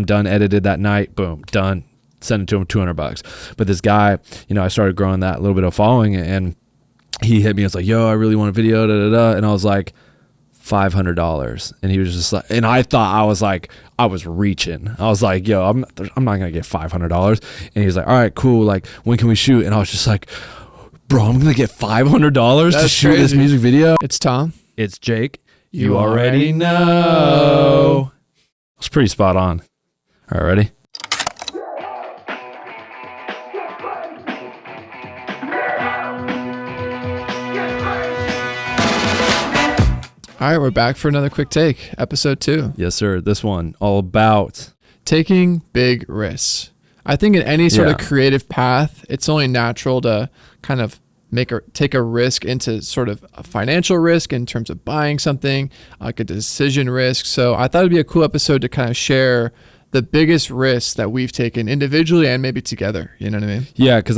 I'm done, edited that night, boom, done. Send it to him, $200. But this guy, you know, I started growing that little bit of following, and he hit me. I was like, yo, I really want a video, da, da, da. And I was like, $500. And he was just like, and I thought I was reaching. I was like, yo, I'm not gonna get $500. And he's like, all right, cool. Like, when can we shoot? And I was just like, bro, I'm gonna get $500 to shoot this music video. It's Tom. It's Jake. You already know. It's pretty spot on. All right, ready? All right, we're back for another quick take, episode 2. Yes, sir. This one all about taking big risks. I think in any sort of creative path, it's only natural to kind of take a risk into sort of a financial risk in terms of buying something, like a decision risk. So I thought it'd be a cool episode to kind of share the biggest risks that we've taken individually and maybe together. You know what I mean? Yeah, because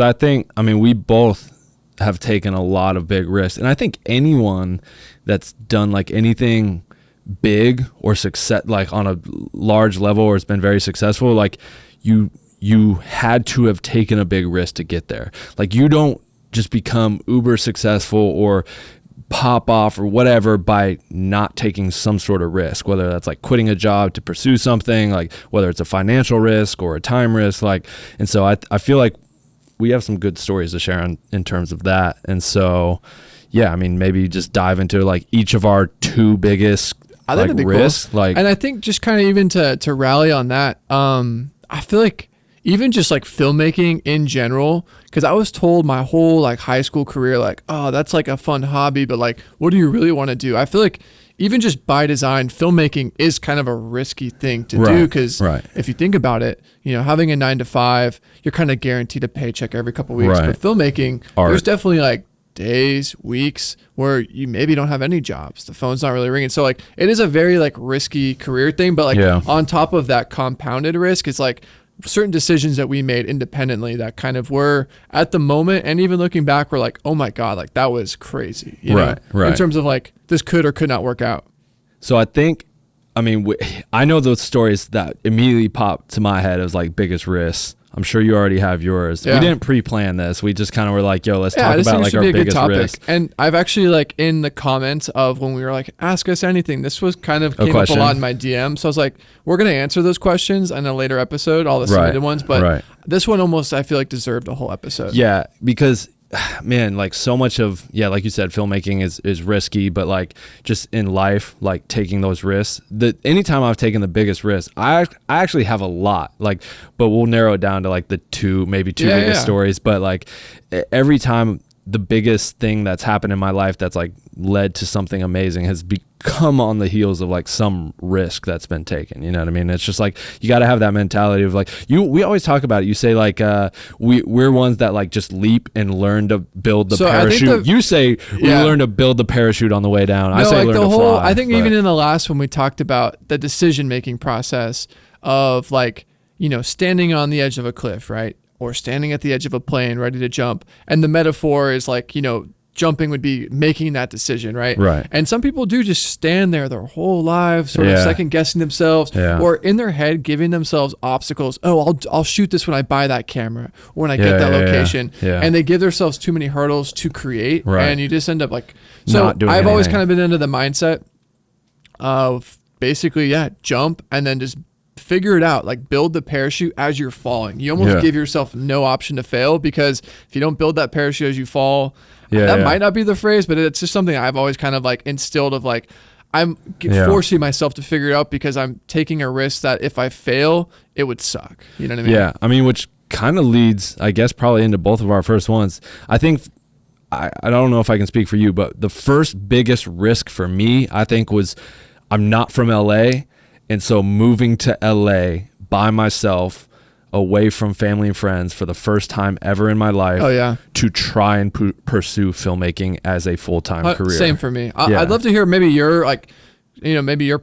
we both have taken a lot of big risks. And I think anyone that's done like anything big or success, like on a large level, or it's been very successful, like you had to have taken a big risk to get there. Like, you don't just become uber successful or pop off or whatever by not taking some sort of risk, whether that's like quitting a job to pursue something, like whether it's a financial risk or a time risk. Like, and so I feel like we have some good stories to share in terms of that. And so, yeah, I mean, maybe just dive into like each of our 2 biggest risks. Cool. Like, and I think just kind of even to rally on that, I feel like even just like filmmaking in general, because I was told my whole like high school career, like, oh, that's like a fun hobby, but like, what do you really want to do? I feel like even just by design, filmmaking is kind of a risky thing to do, because if you think about it, you know, having a 9-to-5, you're kind of guaranteed a paycheck every couple of weeks. But filmmaking, there's definitely like days, weeks where you maybe don't have any jobs. The phone's not really ringing. So like, it is a very like risky career thing. But like on top of that compounded risk, it's like certain decisions that we made independently that kind of were at the moment, and even looking back, we're like, oh my God, like that was crazy, you know, in terms of like this could or could not work out. So I think, I mean, I know those stories that immediately pop to my head as like biggest risks. I'm sure you already have yours. Yeah. We didn't pre-plan this. We just kind of were like, yo, let's talk about like our biggest risk. And I've actually like in the comments of when we were like, ask us anything, this was kind of came up a lot in my DM. So I was like, we're going to answer those questions in a later episode, all the submitted ones. But this one almost, I feel like deserved a whole episode. Yeah, because man, like so much of, like you said, filmmaking is risky, but like just in life, like taking those risks, anytime I've taken the biggest risk, I actually have a lot, like, but we'll narrow it down to like the two biggest stories. But like every time the biggest thing that's happened in my life that's like led to something amazing has become on the heels of like some risk that's been taken. You know what I mean? It's just like, you got to have that mentality of like, we always talk about it. You say like, we're ones that like just leap and learn to build the parachute. You say we learn to build the parachute on the way down. I say like learn to fly. I think even in the last one we talked about the decision-making process of like, you know, standing on the edge of a cliff, right? Or standing at the edge of a plane ready to jump. And the metaphor is like, you know, jumping would be making that decision, right? Right. And some people do just stand there their whole lives, sort of second guessing themselves, or in their head giving themselves obstacles. Oh, I'll shoot this when I buy that camera, or when I get that location. And they give themselves too many hurdles to create, and you just end up like. So I've always kind of been into the mindset of basically, jump and then just figure it out, like build the parachute as you're falling. You almost give yourself no option to fail, because if you don't build that parachute as you fall, that might not be the phrase, but it's just something I've always kind of like instilled of like, I'm forcing myself to figure it out because I'm taking a risk that if I fail, it would suck. You know what I mean? Yeah. I mean, which kind of leads, I guess, probably into both of our first ones. I think, I don't know if I can speak for you, but the first biggest risk for me, I think, was I'm not from LA. And so moving to LA by myself, away from family and friends for the first time ever in my life, to try and pursue filmmaking as a full-time career. Same for me. I'd love to hear maybe your like, you know, maybe your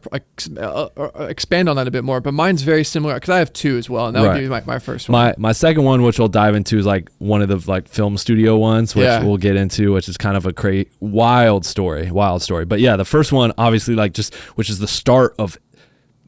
expand on that a bit more. But mine's very similar because I have 2 as well, and that would be my first one. My second one, which we'll dive into, is like one of the like film studio ones, which we'll get into, which is kind of a wild story. But yeah, the first one, obviously, like just which is the start of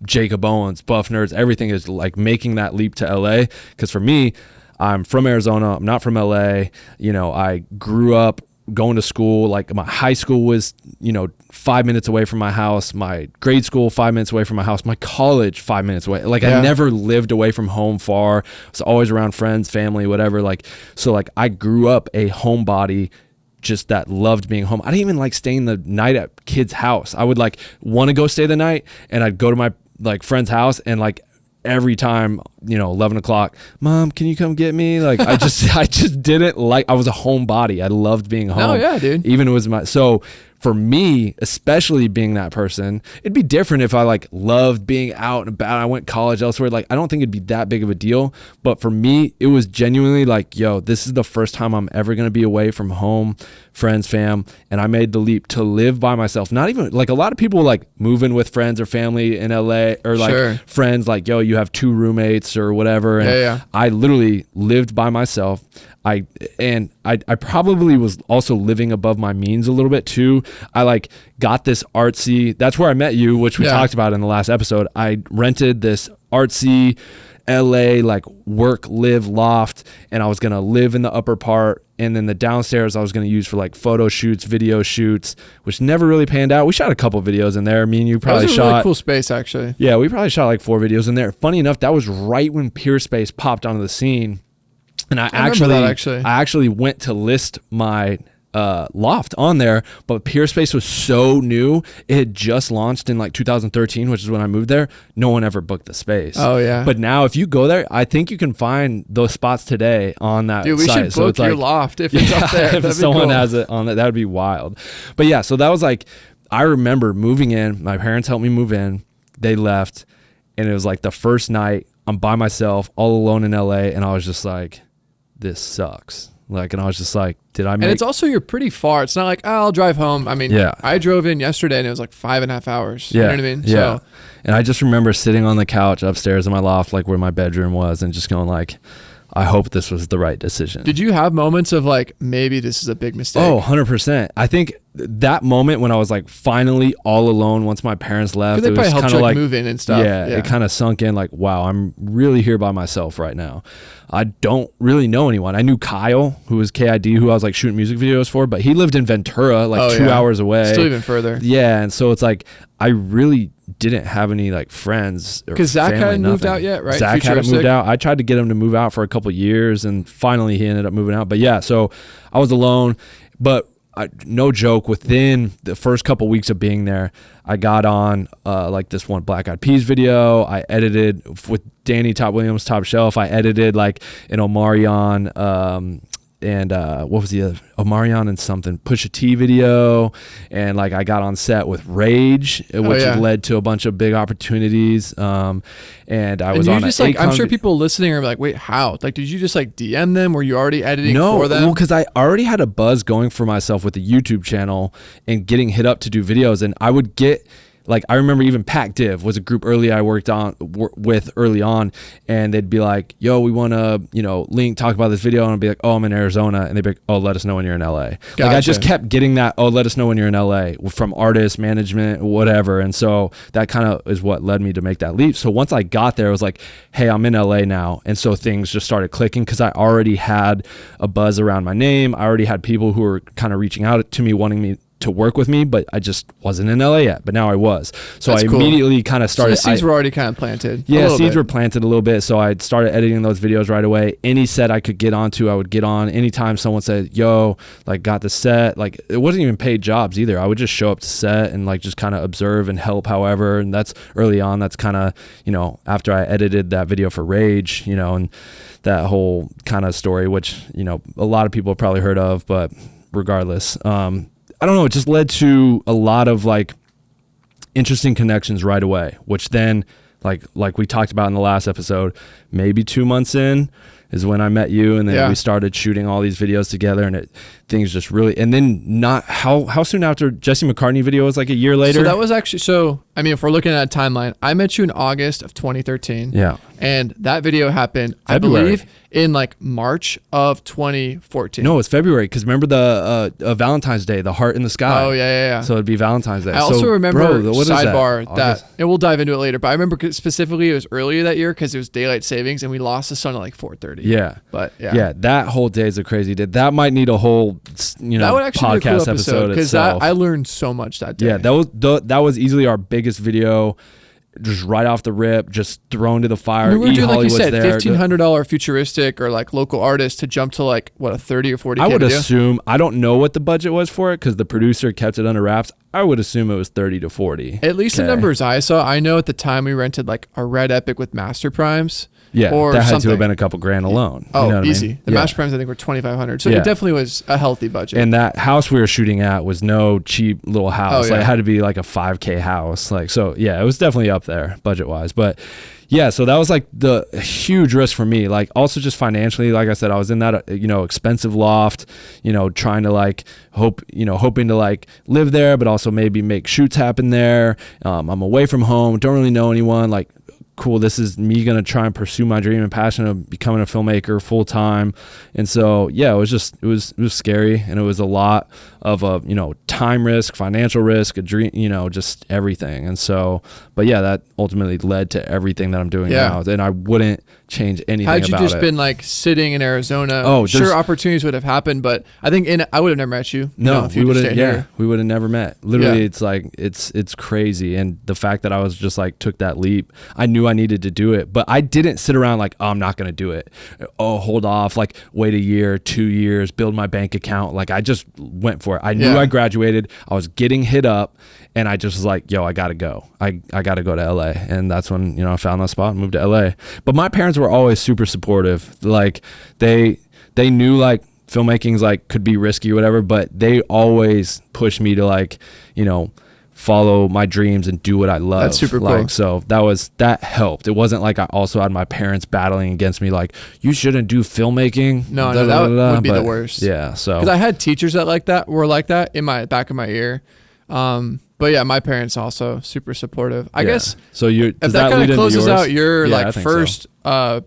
Jakob Owens, Buff Nerds, everything is like making that leap to LA. Because for me, I'm from Arizona. I'm not from LA. You know, I grew up going to school. Like my high school was, you know, 5 minutes away from my house. My grade school, 5 minutes away from my house. My college, 5 minutes away. Like I never lived away from home far. I was always around friends, family, whatever. Like, so like I grew up a homebody, just that loved being home. I didn't even like staying the night at kids' house. I would like want to go stay the night, and I'd go to my like friend's house, and like every time, you know, 11 o'clock, Mom, can you come get me? Like I just didn't like, I was a homebody. I loved being home. Oh yeah, dude. Even it was so for me, especially being that person, it'd be different if I like loved being out and about. I went college elsewhere. Like, I don't think it'd be that big of a deal. But for me, it was genuinely like, yo, this is the first time I'm ever going to be away from home, friends, fam. And I made the leap to live by myself. Not even like a lot of people like move in with friends or family in LA, or like friends like, yo, you have 2 roommates or whatever. And I literally lived by myself. I probably was also living above my means a little bit too. I like got this artsy, that's where I met you, which we talked about in the last episode. I rented this artsy LA like work live loft, and I was gonna live in the upper part, and then the downstairs I was gonna use for like photo shoots, video shoots, which never really panned out. We shot a couple videos in there. Me and you probably that was a shot really cool space actually. Yeah, we probably shot like 4 videos in there. Funny enough, that was right when Peerspace popped onto the scene. And I actually went to list my loft on there, but Peerspace was so new. It had just launched in like 2013, which is when I moved there. No one ever booked the space. Oh yeah. But now if you go there, I think you can find those spots today on that Dude, we site. should book your loft if it's up there. If someone has it on it, that would be wild. But yeah, so that was like, I remember moving in. My parents helped me move in. They left, and it was like the first night I'm by myself, all alone in LA, and I was just like, this sucks. Like, and I was just like, did I make... And it's also, you're pretty far. It's not like, oh, I'll drive home. I mean, I drove in yesterday and it was like 5.5 hours. You know what I mean? Yeah. So, and I just remember sitting on the couch upstairs in my loft, like where my bedroom was, and just going like, I hope this was the right decision. Did you have moments of like, maybe this is a big mistake? Oh, 100%. I think that moment when I was like finally all alone once my parents left, they it probably was helped kind you of like like move in and stuff. Yeah, it kind of sunk in like, wow, I'm really here by myself right now. I don't really know anyone. I knew Kyle, who was KID, who I was like shooting music videos for, but he lived in Ventura, like 2 hours away. Still even further. Yeah, and so it's like, I really didn't have any like friends. Because Zach hadn't moved out yet, right? Zach hadn't moved out. I tried to get him to move out for a couple of years, and finally he ended up moving out. But yeah, so I was alone, but no joke, within the first couple weeks of being there, I got on like this one Black Eyed Peas video. I edited with Danny Top Williams, Top Shelf. I edited like an Omarion and what was the other, Omarion and something, Pusha T video, and like I got on set with Rage, which led to a bunch of big opportunities. And I was on just like, I'm sure people listening are like, wait, how? Like, did you just like DM them? Were you already editing for them? No, well, because I already had a buzz going for myself with the YouTube channel and getting hit up to do videos, and I would get... Like, I remember even Pack Div was a group I worked with early on, and they'd be like, yo, we want to, you know, talk about this video, and I'd be like, oh, I'm in Arizona, and they'd be like, oh, let us know when you're in LA. Gotcha. Like, I just kept getting that, oh, let us know when you're in LA, from artists, management, whatever, and so that kind of is what led me to make that leap. So once I got there, it was like, hey, I'm in LA now, and so things just started clicking, because I already had a buzz around my name. I already had people who were kind of reaching out to me, wanting me to work with me, but I just wasn't in LA yet, but now I was. So that's cool. Immediately kind of started. So the seeds were already kind of planted. Yeah, seeds were planted a little bit. So I started editing those videos right away. Any set I could get onto, I would get on. Anytime someone said, yo, like got the set, like it wasn't even paid jobs either. I would just show up to set and like just kind of observe and help however. And that's early on. That's kind of, you know, after I edited that video for Rage, you know, and that whole kind of story, which, you know, a lot of people have probably heard of, but regardless, I don't know, it just led to a lot of like interesting connections right away, which then like we talked about in the last episode, maybe 2 months in is when I met you, and then we started shooting all these videos together, and things just really, and then not how soon after Jesse McCartney video was, like a year later? So that was actually, so I mean, if we're looking at a timeline, I met you in August of 2013. Yeah. And that video happened, February. I believe, in like March of 2014. No, it's February, because remember the Valentine's Day, the heart in the sky. Oh, yeah. So it'd be Valentine's Day. I also remember, what is sidebar, that and we'll dive into it later, but I remember specifically it was earlier that year because it was daylight savings and we lost the sun at like 4:30. Yeah. But yeah, that whole day is a crazy day. That might need a whole, that would actually be a podcast cool episode because itself. I learned so much that day. Yeah, that was easily our biggest video. Just right off the rip, just thrown to the fire. We were doing, like you said, there. $1,500 futuristic or like local artists to jump to like what, a 30 or 40. I would assume, I don't know what the budget was for it because the producer kept it under wraps. I would assume it was 30 to 40. At least the numbers I saw. I know at the time we rented like a Red Epic with Master Primes. Yeah, or that had something. to have been a couple grand alone. Oh, you know what easy. I mean? The Master Primes I think were $2,500. So Yeah. it definitely was a healthy budget. And that house we were shooting at was no cheap little house. Oh, yeah. Like it had to be like a 5K house. Like, so yeah, it was definitely up there budget wise. But yeah, so that was like the huge risk for me. Like also just financially, like I said, I was in that, expensive loft, trying to like hoping to like live there, but also maybe make shoots happen there. I'm away from home, don't really know anyone. Like, cool, this is me going to try and pursue my dream and passion of becoming a filmmaker full time. And so, yeah, it was scary, and it was a lot of time risk, financial risk, a dream, just everything. And so, but yeah, that ultimately led to everything that I'm doing now. And I wouldn't change anything about it. Had you just been like sitting in Arizona, sure, opportunities would have happened, but I think I would have never met you. No, if we would have. Yeah, we would have never met. Literally, it's like it's crazy, and the fact that I was just like took that leap, I knew I needed to do it, but I didn't sit around like, oh, I'm not gonna do it. Oh, hold off, like wait a year, 2 years, build my bank account. Like I just went for it. I knew I graduated. I was getting hit up, and I just was like, yo, I gotta go. I gotta go to LA, and that's when I found that spot and moved to LA. But my parents were always super supportive. Like they knew like filmmaking's like could be risky or whatever, but they always pushed me to like follow my dreams and do what I love. That's super like, cool. So that helped. It wasn't like I also had my parents battling against me like, you shouldn't do filmmaking. No, that would be the worst. Yeah, so because I had teachers that were like that in my back of my ear. But yeah, my parents also super supportive. I guess. So if that kind of closes out your like first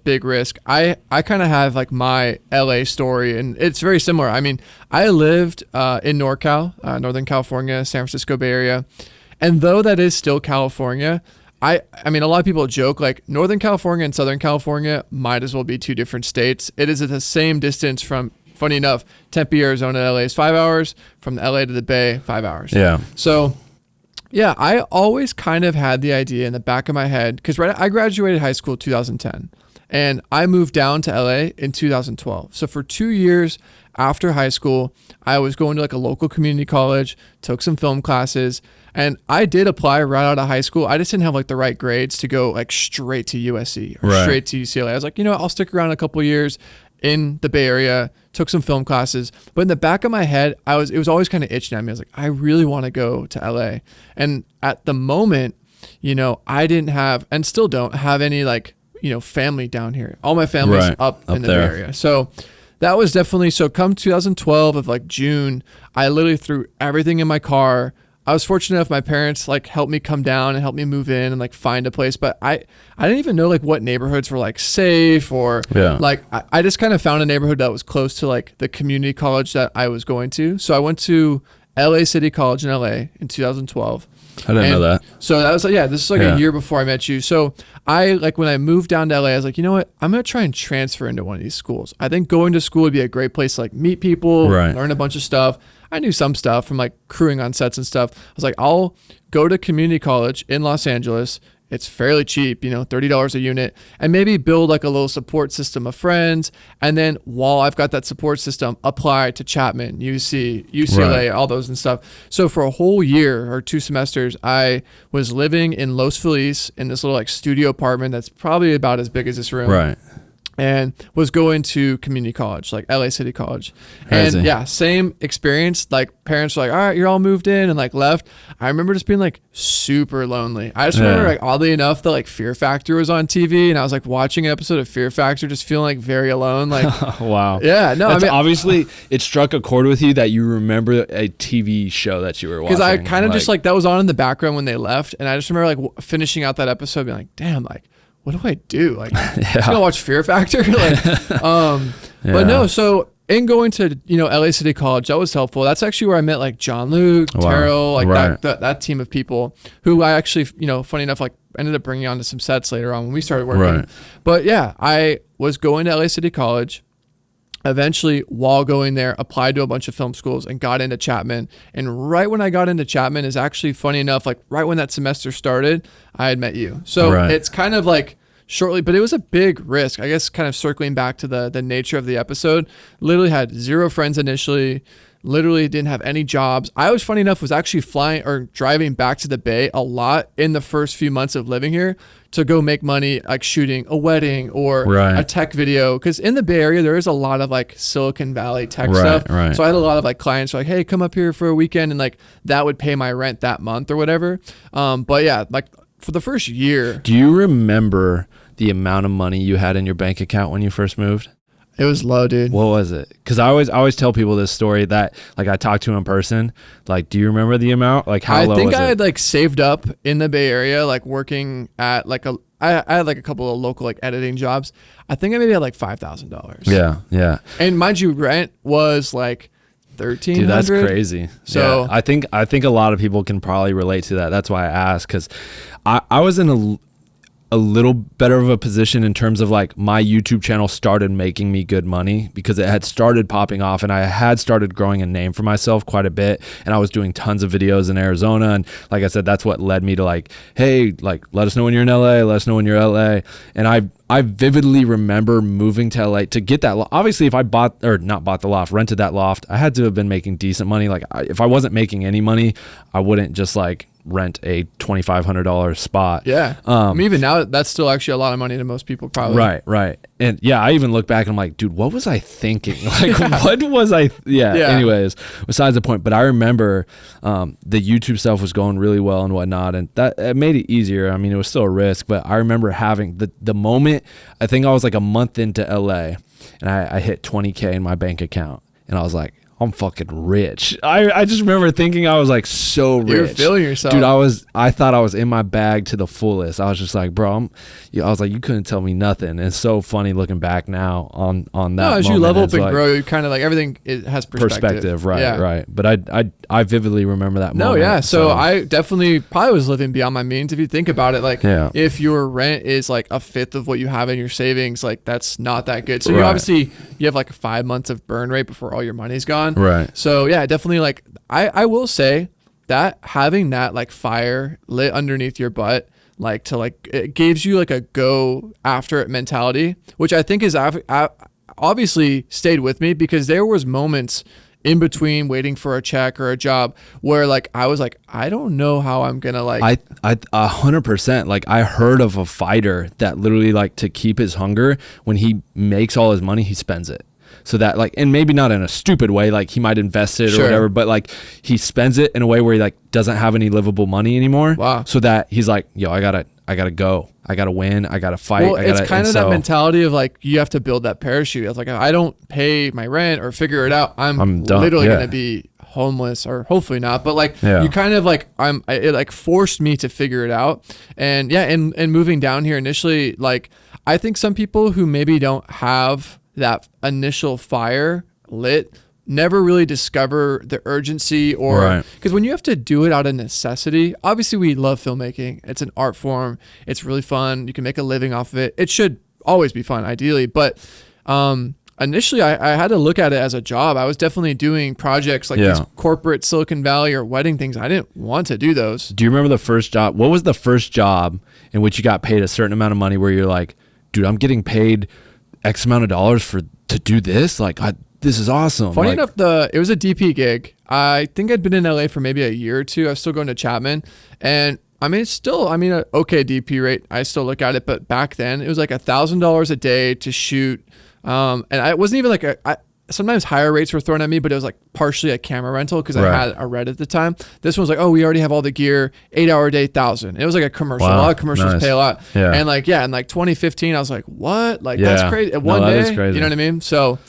big risk, I kind of have like my LA story, and it's very similar. I mean, I lived in NorCal, Northern California, San Francisco Bay Area, and though that is still California, I mean, a lot of people joke like Northern California and Southern California might as well be two different states. It is at the same distance from, funny enough, Tempe, Arizona to LA is 5 hours. From the LA to the Bay, 5 hours. Yeah. So yeah, I always kind of had the idea in the back of my head, because I graduated high school 2010, and I moved down to LA in 2012. So for 2 years after high school, I was going to like a local community college, took some film classes, and I did apply right out of high school. I just didn't have like the right grades to go like straight to USC or straight to UCLA. I was like, I'll stick around a couple years in the Bay Area, took some film classes, but in the back of my head, it was always kind of itching at me. I was like, I really want to go to LA. And at the moment, I didn't have, and still don't have any like, family down here. All my family's up in the Bay Area. So that was definitely, so come 2012 of like June, I literally threw everything in my car. I was fortunate enough, my parents like helped me come down and help me move in and like find a place, but I didn't even know like what neighborhoods were like safe or like, I just kind of found a neighborhood that was close to like the community college that I was going to. So I went to LA City College in LA in 2012. I didn't know that. So that was like, this is like a year before I met you. So I like when I moved down to LA, I was like, you know what? I'm going to try and transfer into one of these schools. I think going to school would be a great place to like meet people, learn a bunch of stuff. I knew some stuff from like crewing on sets and stuff. I was like, I'll go to community college in Los Angeles. It's fairly cheap, $30 a unit, and maybe build like a little support system of friends. And then while I've got that support system, apply to Chapman, UC, UCLA, all those and stuff. So for a whole year or 2 semesters, I was living in Los Feliz in this little like studio apartment that's probably about as big as this room. Right. And was going to community college, like LA City College. Crazy. And same experience. Like parents were like, all right, you're all moved in and like left. I remember just being like super lonely. I just remember like oddly enough, the like Fear Factor was on TV, and I was like watching an episode of Fear Factor, just feeling like very alone. Like, wow. Yeah, no, That's obviously it struck a chord with you that you remember a TV show that you were watching. Because I kind of just like that was on in the background when they left, and I just remember like finishing out that episode, being like, damn, like, what do I do? Like, just gonna watch Fear Factor? But no, so in going to, LA City College, that was helpful. That's actually where I met like John Luke, Terrell, like that team of people who I actually, funny enough, like ended up bringing on to some sets later on when we started working. Right. But yeah, I was going to LA City College. Eventually, while going there, applied to a bunch of film schools and got into Chapman. And right when I got into Chapman is actually, funny enough, like right when that semester started, I had met you. So it's kind of like shortly, but it was a big risk. I guess kind of circling back to the nature of the episode, literally had 0 friends initially, literally didn't have any jobs. I was, funny enough, was actually flying or driving back to the Bay a lot in the first few months of living here to go make money, like shooting a wedding or a tech video. Because in the Bay Area, there is a lot of like Silicon Valley tech stuff. Right. So I had a lot of like clients who were like, hey, come up here for a weekend. And like that would pay my rent that month or whatever. But yeah, like for the first year. Do you remember the amount of money you had in your bank account when you first moved? It was low, dude. What was it? Because I always tell people this story that like I talked to in person. Like, do you remember the amount? Like how low was it? I think I had like saved up in the Bay Area, like working at like I had like a couple of local like editing jobs. I think I maybe had like $5,000. Yeah. And mind you, rent was like $1,300. Dude, that's crazy. So yeah, I think a lot of people can probably relate to that. That's why I asked, because I was in a little better of a position in terms of like my YouTube channel started making me good money because it had started popping off and I had started growing a name for myself quite a bit, and I was doing tons of videos in Arizona, and like I said, that's what led me to like, hey, like let us know when you're in LA, let us know when you're LA. And I vividly remember moving to LA to get that obviously if I rented that loft, I had to have been making decent money. Like if I wasn't making any money, I wouldn't just like rent a $2,500 spot. Yeah. I mean, even now that's still actually a lot of money to most people probably. Right. And yeah, I even look back and I'm like, dude, what was I thinking? Like, what was I? Yeah. Anyways, besides the point, but I remember the YouTube stuff was going really well and whatnot, and that it made it easier. I mean, it was still a risk, but I remember having the moment, I think I was like a month into LA and I hit 20K in my bank account and I was like, I'm fucking rich. I just remember thinking I was like so rich. You were feeling yourself. Dude, I thought I was in my bag to the fullest. I was just like, bro, I was like, you couldn't tell me nothing. And it's so funny looking back now on that. No, as you level up and grow, you kind of like everything has perspective. Right. But I vividly remember that moment. No, yeah. So I definitely probably was living beyond my means. If you think about it, like if your rent is like a fifth of what you have in your savings, like that's not that good. So you have like 5 months of burn rate before all your money's gone. Right. So yeah, definitely like I will say that having that like fire lit underneath your butt, like to like, it gives you like a go after it mentality, which I think is obviously stayed with me, because there was moments in between waiting for a check or a job where like I was like, I don't know how I'm gonna like. I 100%. Like I heard of a fighter that literally like to keep his hunger, when he makes all his money, he spends it. So that like, and maybe not in a stupid way, like he might invest it or whatever, but like he spends it in a way where he like doesn't have any livable money anymore. Wow. So that he's like, yo, I gotta go. I gotta win. I gotta fight. Well, it's kind of that mentality of like, you have to build that parachute. I was like, if I don't pay my rent or figure it out, I'm literally going to be homeless, or hopefully not. But like, you kind of like, it like forced me to figure it out. And yeah, and moving down here initially, like I think some people who maybe don't have that initial fire lit never really discover the urgency, or because when you have to do it out of necessity, obviously we love filmmaking. It's an art form. It's really fun. You can make a living off of it. It should always be fun, ideally. But initially I had to look at it as a job. I was definitely doing projects like these corporate Silicon Valley or wedding things. I didn't want to do those. Do you remember the first job? What was the first job in which you got paid a certain amount of money where you're like, dude, I'm getting paid X amount of dollars to do this? Like, this is awesome. Funny enough, it was a DP gig. I think I'd been in LA for maybe a year or two. I was still going to Chapman, and I mean, it's still, an okay DP rate. I still look at it, but back then it was like $1,000 a day to shoot. And I wasn't even like sometimes higher rates were thrown at me, but it was like partially a camera rental because I had a Red at the time. This one was like, oh, we already have all the gear, 8-hour day, 1,000. It was like a commercial. Wow. A lot of commercials pay a lot. Yeah. And like, in like 2015, I was like, what? Like, that's crazy. One day, is crazy. You know what I mean? So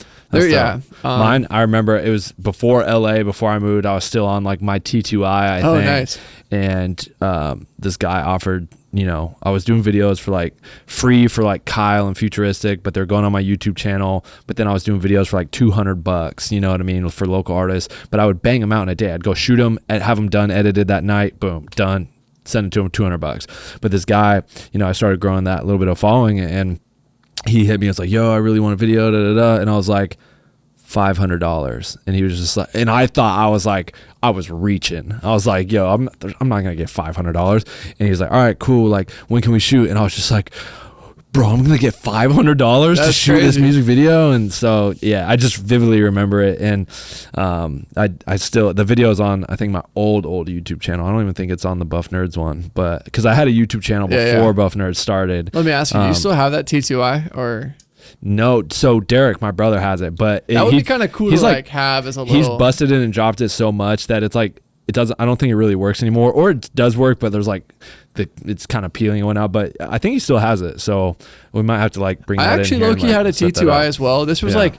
mine, I remember it was before LA, before I moved, I was still on like my T2I, I think. Nice. And this guy offered you know, I was doing videos for like free for like Kyle and Futuristic, but they're going on my YouTube channel. But then I was doing videos for like $200, you know what I mean, for local artists. But I would bang them out in a day. I'd go shoot them, have them done, edited that night, boom, done, send it to him, $200. But this guy, you know, I started growing that little bit of following, and he hit me. It's like, yo, I really want a video, da da da. And I was like, $500. And he was just like, and I thought I was reaching. I was like, yo, I'm not gonna get $500. And he's like, all right, cool, like when can we shoot? And I was just like, bro, I'm gonna get $500 to shoot this music video. And so yeah, I just vividly remember it. And I still, the video's on, I think, my old YouTube channel. I don't even think it's on the Buff Nerds one, but because I had a YouTube channel before Buff Nerds started. Let me ask you, do you still have that T2I or? No, so Derek, my brother, has it, but that would be kind of cool to like have as a little. He's busted it and dropped it so much that it's like it doesn't. I don't think it really works anymore, or it does work, but there's like it's kind of peeling and whatnot. But I think he still has it, so we might have to like bring. I that actually in here low-key had a T2I as well. This was like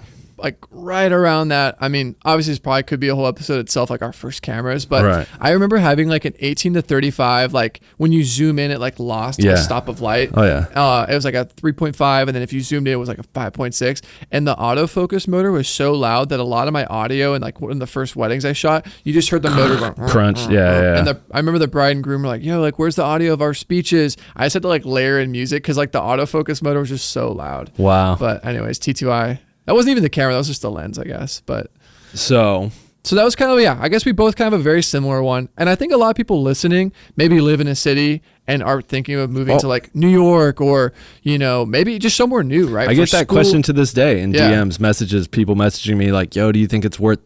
right around that. I mean, obviously this probably could be a whole episode itself, like our first cameras, but I remember having like an 18-35, like when you zoom in it like lost a stop of light. Oh yeah. It was like a 3.5, and then if you zoomed in it was like a 5.6, and the autofocus motor was so loud that a lot of my audio and like one of the first weddings I shot, you just heard the motor going crunch. Yeah. And I remember the bride and groom were like, yo, like where's the audio of our speeches? I just had to like layer in music because like the autofocus motor was just so loud. Wow. But anyways, T2I. That wasn't even the camera. That was just the lens, I guess. But so that was kind of, I guess we both kind of a very similar one. And I think a lot of people listening maybe live in a city and are thinking of moving to like New York or, you know, maybe just somewhere new, right? I get that question to this day in DMs, messages, people messaging me like, yo, do you think it's worth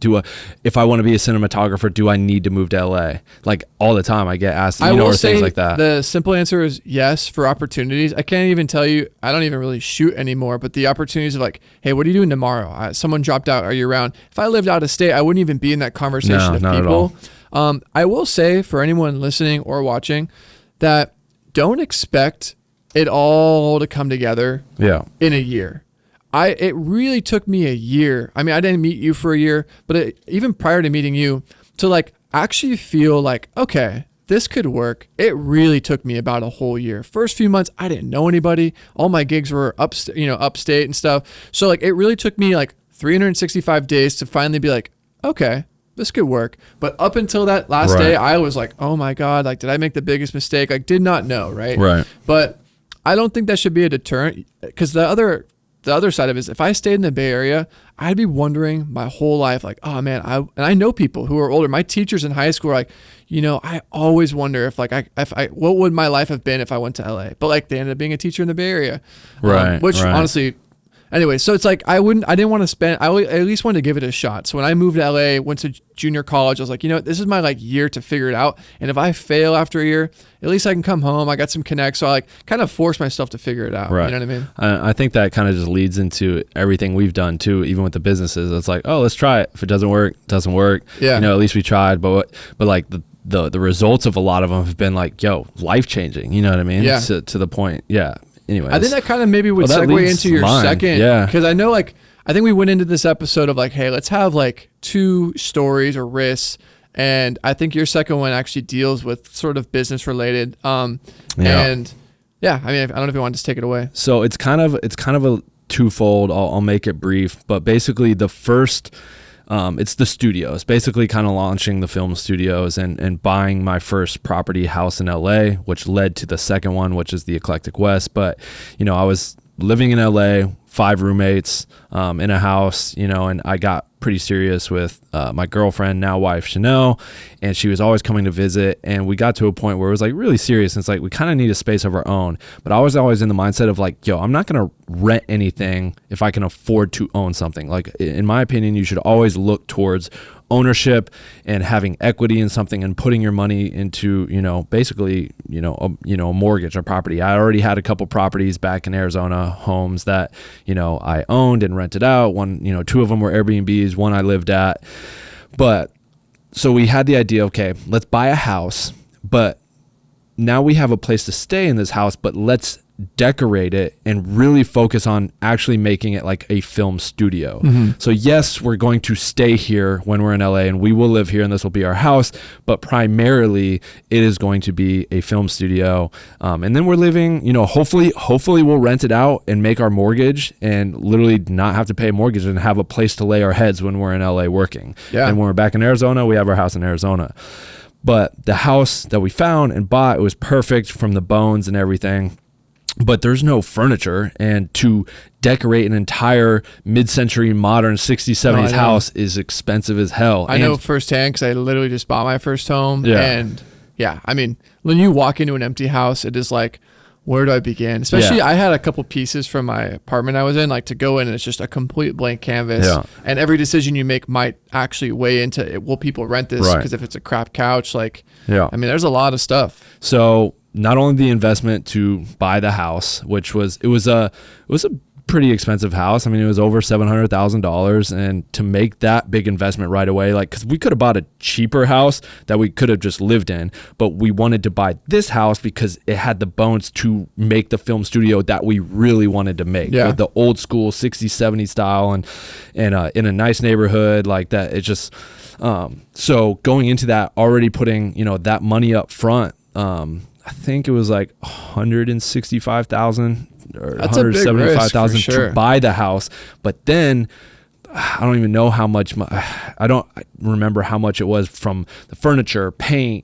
if I want to be a cinematographer, do I need to move to LA? Like all the time I get asked, you know, or things like that. The simple answer is yes for opportunities. I can't even tell you, I don't even really shoot anymore, but the opportunities of like, hey, what are you doing tomorrow? Someone dropped out. Are you around? If I lived out of state, I wouldn't even be in that conversation of people. I will say for anyone listening or watching that don't expect it all to come together in a year. It really took me a year. I mean, I didn't meet you for a year, but even prior to meeting you, to like actually feel like, okay, this could work. It really took me about a whole year. First few months, I didn't know anybody. All my gigs were upstate and stuff. So like, it really took me like 365 days to finally be like, okay, this could work. But up until that last day, I was like, oh my God, like, did I make the biggest mistake? Like, did not know, right? Right. But I don't think that should be a deterrent, because the other side of it is if I stayed in the Bay Area, I'd be wondering my whole life, like, oh man, I know people who are older. My teachers in high school are like, you know, I always wonder if what would my life have been if I went to LA? But like they ended up being a teacher in the Bay Area. Which honestly, anyway, so it's like I didn't want to spend, I at least wanted to give it a shot. So when I moved to LA, went to junior college, I was like, you know, this is my like year to figure it out. And if I fail after a year, at least I can come home. I got some connects. So I like kind of forced myself to figure it out. Right. You know what I mean? I think that kind of just leads into everything we've done too, even with the businesses. It's like, oh, let's try it. If it doesn't work, it doesn't work. Yeah. You know, at least we tried. But like the results of a lot of them have been like, yo, life changing. You know what I mean? Yeah. To the point. Yeah. Anyways. I think that kind of maybe would segue into your second. Yeah. Because I know like, I think we went into this episode of like, hey, let's have like 2 stories or risks. And I think your second one actually deals with sort of business related. And yeah, I mean, I don't know if you want to just take it away. So it's kind of a twofold. I'll make it brief, but basically the first, it's the studios, basically kind of launching the film studios and buying my first property house in LA, which led to the second one, which is the Eclectic West. But, you know, I was living in LA, 5 roommates, in a house, you know, and I got pretty serious with my girlfriend, now wife, Chanel, and she was always coming to visit, and we got to a point where it was like really serious, and it's like we kind of need a space of our own. But I was always in the mindset of like, yo, I'm not gonna rent anything if I can afford to own something. Like, in my opinion, you should always look towards ownership and having equity in something and putting your money into, you know, basically, a mortgage or property. I already had a couple properties back in Arizona, homes that, you know, I owned and rented out. 2 of them were Airbnbs, one I lived at. But so we had the idea, okay, let's buy a house, but now we have a place to stay in this house, but let's decorate it and really focus on actually making it like a film studio. So yes, we're going to stay here when we're in LA, and we will live here, and this will be our house, but primarily it is going to be a film studio. And then we're living, you know, hopefully we'll rent it out and make our mortgage and literally not have to pay a mortgage and have a place to lay our heads when we're in LA working. Yeah. And when we're back in Arizona, we have our house in Arizona. But the house that we found and bought, it was perfect from the bones and everything. But there's no furniture, and to decorate an entire mid-century modern 60s, 70s house is expensive as hell. I know firsthand because I literally just bought my first home. Yeah. And yeah, I mean, when you walk into an empty house, it is like, where do I begin? Especially, I had a couple pieces from my apartment I was in, like to go in and it's just a complete blank canvas. Yeah. And every decision you make might actually weigh into it. Will people rent this? Right. Because if it's a crap couch, like, Yeah. I mean, there's a lot of stuff. So not only the investment to buy the house, which was a pretty expensive house. I mean, it was over $700,000, and to make that big investment right away, like, because we could have bought a cheaper house that we could have just lived in, but we wanted to buy this house because it had the bones to make the film studio that we really wanted to make, Yeah. with the old school 60s, 70s style, and in a nice neighborhood like that. It just so going into that, already putting, you know, that money up front. I think it was like 165,000 or That's a big risk, 175,000 for sure. to buy the house. But then I don't even know how much, I don't remember how much it was from the furniture, paint,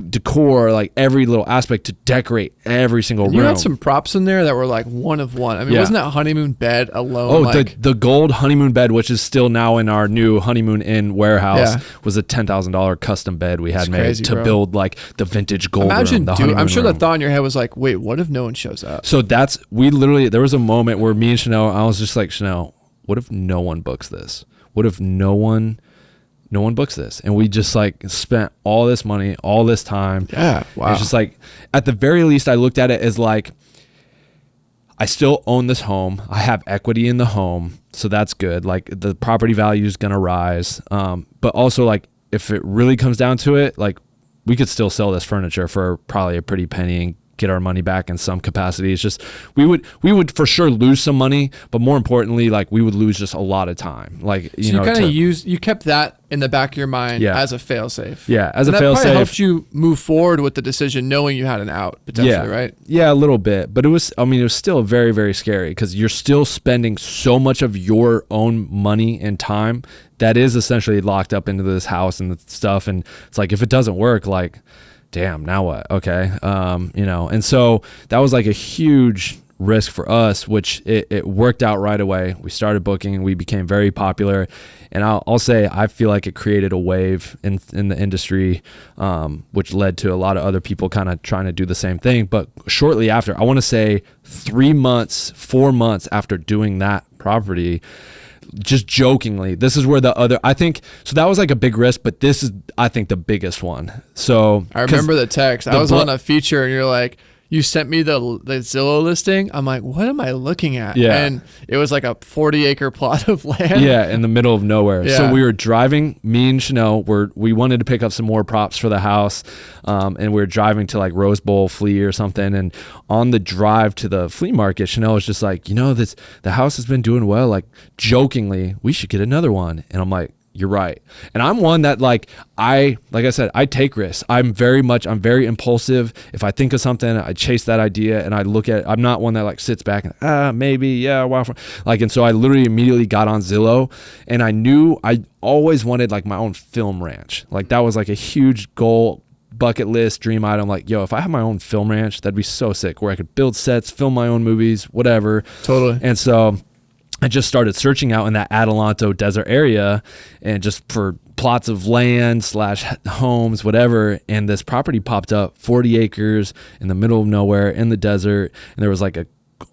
decor, like every little aspect to decorate every single room. You had some props in there that were like one of one. I mean, Yeah. wasn't that honeymoon bed alone? Oh, like, the gold honeymoon bed, which is still now in our new honeymoon inn warehouse, Yeah. was a $10,000 custom bed we had It's made crazy, to bro. build like the vintage gold imagine, room, the dude, honeymoon I'm sure room. that thought in your head was like, wait, what if no one shows up? So there was a moment where me and Chanel, I was just like, Chanel, what if no one books this? What if no one books this? And we just like spent all this money, all this time. Yeah. Wow. It's just like, at the very least, I looked at it as like, I still own this home. I have equity in the home. So that's good. Like, the property value is going to rise. But also, like, if it really comes down to it, like, we could still sell this furniture for probably a pretty penny and get our money back in some capacity. It's just, we would for sure lose some money, but more importantly, like, we would lose just a lot of time. Like, you know, kind of you kept that in the back of your mind Yeah. as a fail-safe. Yeah, as And a that probably fail-safe. helped you move forward with the decision, knowing you had an out potentially, right? Yeah, a little bit. But it was still very, very scary because you're still spending so much of your own money and time that is essentially locked up into this house and the stuff. And it's like, if it doesn't work, like, damn, now what? Okay. You know, and so that was like a huge risk for us, which it worked out right away. We started booking and we became very popular. And I'll say, I feel like it created a wave in the industry, which led to a lot of other people kind of trying to do the same thing. But shortly after, I want to say 4 months after doing that property, just jokingly, this is where I think, so that was like a big risk, but this is, I think, the biggest one. So I remember the text. I was on a feature and you're like, you sent me the Zillow listing. I'm like, what am I looking at? Yeah. And it was like a 40-acre plot of land. Yeah, in the middle of nowhere. Yeah. So we were driving, me and Chanel, we wanted to pick up some more props for the house, and we were driving to like Rose Bowl Flea or something. And on the drive to the flea market, Chanel was just like, you know, the house has been doing well. Like, jokingly, we should get another one. And I'm like, you're right. And I'm one that like I said, I take risks. I'm very impulsive. If I think of something, I chase that idea and I look at it. I'm not one that like sits back and maybe, yeah, wow. Like, and so I literally immediately got on Zillow, and I knew I always wanted like my own film ranch. Like, that was like a huge goal, bucket list, dream item. Like, yo, if I have my own film ranch, that'd be so sick, where I could build sets, film my own movies, whatever. Totally. And so I just started searching out in that Adelanto desert area, and just for plots of land / homes, whatever. And this property popped up, 40 acres in the middle of nowhere in the desert. And there was like a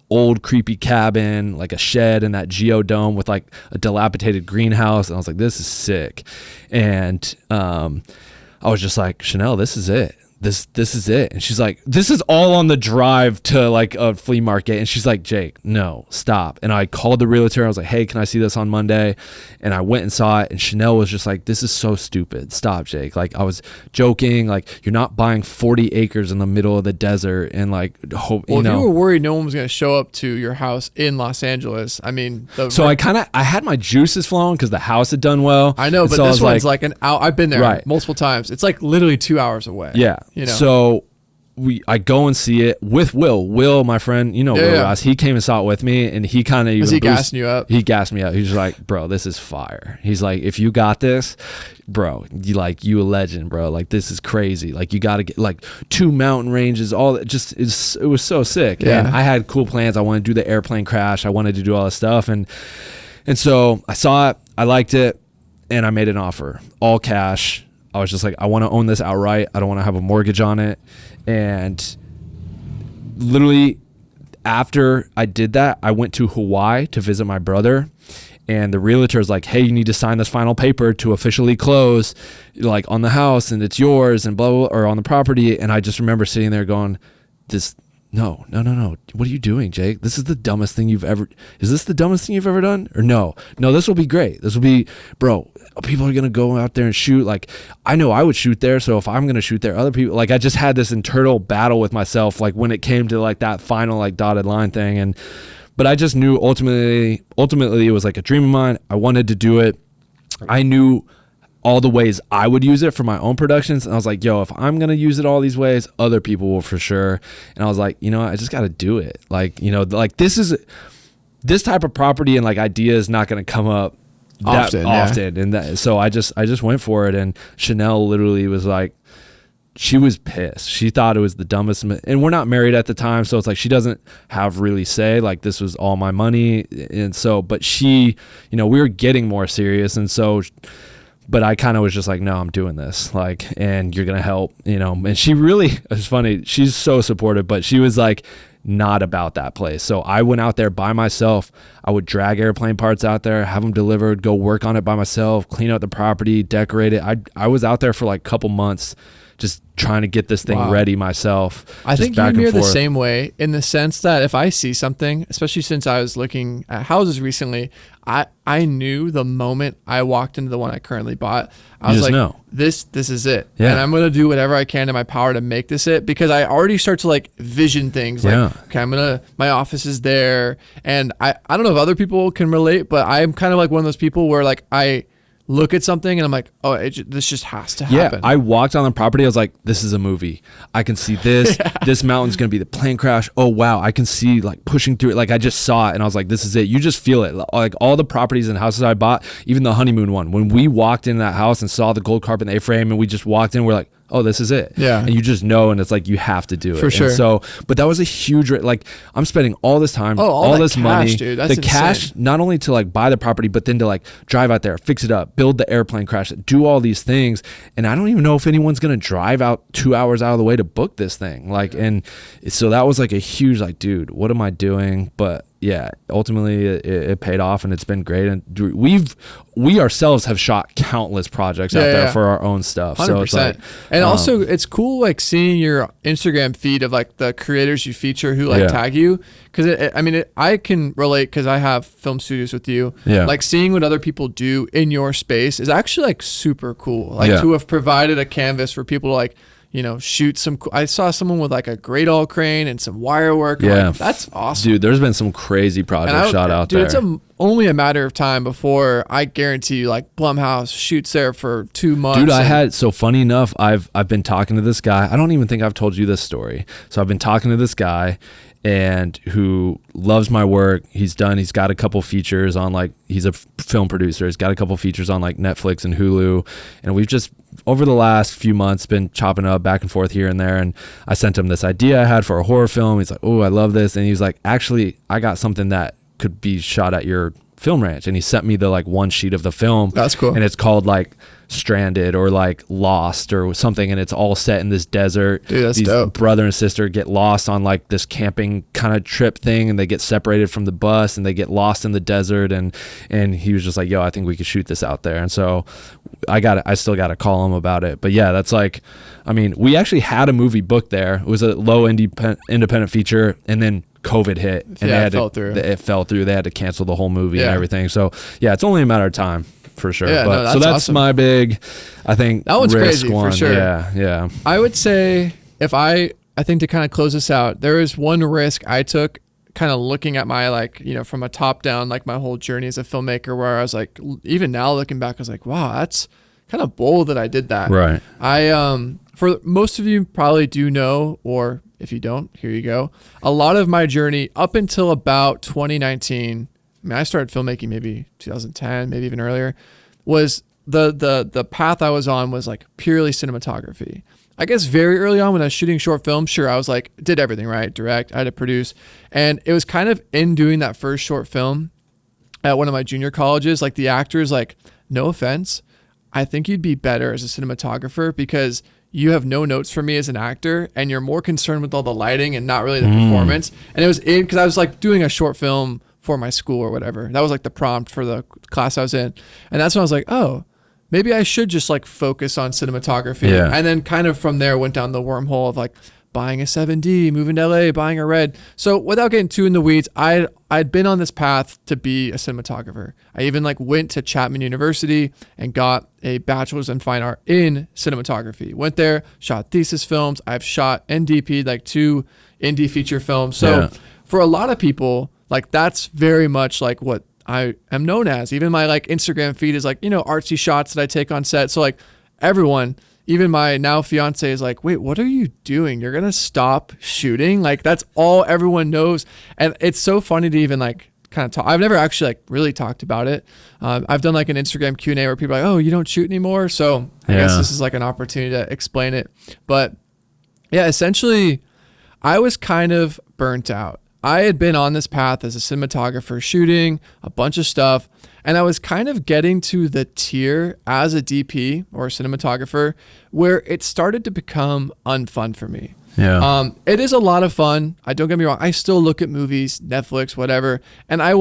old creepy cabin, like a shed in that geodome with like a dilapidated greenhouse. And I was like, this is sick. And I was just like, Chanel, this is it. this is it. And she's like, this is all on the drive to like a flea market. And she's like, Jake, no, stop. And I called the realtor. I was like, hey, can I see this on Monday? And I went and saw it. And Chanel was just like, this is so stupid. Stop, Jake. Like, I was joking. Like, you're not buying 40 acres in the middle of the desert and like hope, well, you know. If you were worried no one was going to show up to your house in Los Angeles, I mean, I had my juices flowing because the house had done well. I know, but so this one's like an hour. I've been there right. multiple times. It's like literally 2 hours away. Yeah. You know? So I go and see it with Will, my friend, you know, Will Ross. He came and saw it with me, and he kind of, was he gassing you up? He gassed me up. He's like, bro, this is fire. He's like, if you got this, bro, you a legend, bro. Like, this is crazy. Like, you got to get like 2 mountain ranges, all that. Just it was so sick. Yeah. And I had cool plans. I wanted to do the airplane crash. I wanted to do all this stuff, and so I saw it. I liked it, and I made an offer, all cash. I was just like, I want to own this outright. I don't want to have a mortgage on it. And literally after I did that, I went to Hawaii to visit my brother. And the realtor is like, hey, you need to sign this final paper to officially close, like on the house, and it's yours, and blah, blah, blah, or on the property. And I just remember sitting there going, no. What are you doing, Jake? This is the dumbest thing is this the dumbest thing you've ever done? Or no, this will be great. This will be, bro, people are going to go out there and shoot. Like, I know I would shoot there. So if I'm going to shoot there, other people, like, I just had this internal battle with myself, like when it came to like that final, like dotted line thing. But I just knew ultimately it was like a dream of mine. I wanted to do it. I knew all the ways I would use it for my own productions. And I was like, yo, if I'm going to use it all these ways, other people will for sure. And I was like, you know, I just got to do it. Like, you know, like this type of property and like idea is not going to come up that often. And so I just went for it. And Chanel literally was like, she was pissed. She thought it was the dumbest. And we're not married at the time. So it's like, she doesn't have really say, like, this was all my money. And so, but she, you know, we were getting more serious. And so, but I kind of was just like, no, I'm doing this, like, and you're going to help, you know. And she really, it's funny, she's so supportive, but she was like not about that place. So I went out there by myself. I would drag airplane parts out there, have them delivered, go work on it by myself, clean out the property, decorate it. I was out there for like a couple months just trying to get this thing ready myself. I think you and me are the same way, in the sense that if I see something, especially since I was looking at houses recently, I knew the moment I walked into the one I currently bought, I was like, this is it. Yeah. And I'm going to do whatever I can in my power to make this it, because I already start to like vision things like, okay, my office is there. And I don't know if other people can relate, but I'm kind of like one of those people where like I look at something and I'm like, oh, this just has to happen. Yeah, I walked on the property. I was like, this is a movie. I can see this. This mountain's going to be the plane crash. Oh, wow. I can see like pushing through it. Like, I just saw it and I was like, this is it. You just feel it. Like all the properties and houses I bought, even the honeymoon one, when we walked in that house and saw the gold carpet and the A-frame and we just walked in, we're like, oh, this is it. Yeah. And you just know, and it's like, you have to do it. For sure. And so, but that was a huge, like, I'm spending all this time, all this cash, money, dude. That's the cash, not only to like buy the property, but then to like drive out there, fix it up, build the airplane crash, do all these things. And I don't even know if anyone's going to drive out 2 hours out of the way to book this thing. Like, and so that was like a huge, like, dude, what am I doing? But yeah, ultimately it paid off and it's been great. And we ourselves have shot countless projects out there for our own stuff. 100%. So it's like, and also it's cool like seeing your Instagram feed of like the creators you feature who like tag you, because I can relate because I have film studios with you. Yeah, like seeing what other people do in your space is actually like super cool. Like to have provided a canvas for people to like, you know, shoot some. I saw someone with like a great all crane and some wire work. Yeah, like, that's awesome, dude. There's been some crazy projects shot out there. Dude, it's only a matter of time before I guarantee you, like Blumhouse shoots there for 2 months. Dude, so funny enough, I've been talking to this guy. I don't even think I've told you this story. So I've been talking to this guy, and who loves my work. He's got a couple features on, like, he's a film producer. He's got a couple features on like Netflix and Hulu, and we've just over the last few months been chopping up back and forth here and there. And I sent him this idea I had for a horror film. He's like, oh, I love this. And he was like, actually, I got something that could be shot at your film ranch, and he sent me the like one sheet of the film. That's cool. And it's called like Stranded or like Lost or something, and it's all set in this desert. Dude, that's These dope. brother and sister get lost on like this camping kind of trip thing, and they get separated from the bus and they get lost in the desert, and he was just like, yo, I think we could shoot this out there. And so I still got to call him about it. But yeah, that's like, I mean, we actually had a movie booked there. It was a low independent feature, and then COVID hit, and it fell through. It fell through. They had to cancel the whole movie and Yeah. everything. So yeah, it's only a matter of time for sure. Yeah, But, no, so that's awesome. my big, I think, That one's risk crazy, one. for sure. Yeah. I would say I think to kind of close this out, there is one risk I took kind of looking at my, like, you know, from a top down, like my whole journey as a filmmaker, where I was like, even now looking back, I was like, wow, that's kind of bold that I did that. Right. For most of you probably do know, or if you don't, here you go. A lot of my journey up until about 2019, I mean, I started filmmaking maybe 2010, maybe even earlier, was the path I was on was like purely cinematography. I guess very early on when I was shooting short films, sure, I was like, did everything, right? Direct, I had to produce. And it was kind of in doing that first short film at one of my junior colleges, like the actors, like, no offense, I think you'd be better as a cinematographer because you have no notes for me as an actor and you're more concerned with all the lighting and not really the performance. And it was because I was like doing a short film for my school or whatever. That was like the prompt for the class I was in. And that's when I was like, oh, maybe I should just like focus on cinematography. Yeah. And then kind of from there went down the wormhole of like buying a 7D, moving to LA, buying a Red. So without getting too in the weeds, I'd been on this path to be a cinematographer. I even like went to Chapman University and got a bachelor's in fine art in cinematography. Went there, shot thesis films. I've shot NDP, like 2 indie feature films. So for a lot of people, like that's very much like what I am known as. Even my like Instagram feed is like, you know, artsy shots that I take on set. So like everyone, even my now fiance is like, wait, what are you doing? You're going to stop shooting? Like that's all everyone knows. And it's so funny to even like kind of talk. I've never actually like really talked about it. I've done like an Instagram Q&A where people are like, oh, you don't shoot anymore. So I guess this is like an opportunity to explain it. But yeah, essentially I was kind of burnt out. I had been on this path as a cinematographer shooting a bunch of stuff, and I was kind of getting to the tier as a DP or a cinematographer where it started to become unfun for me. Yeah. It is a lot of fun. Don't get me wrong. I still look at movies, Netflix, whatever, and I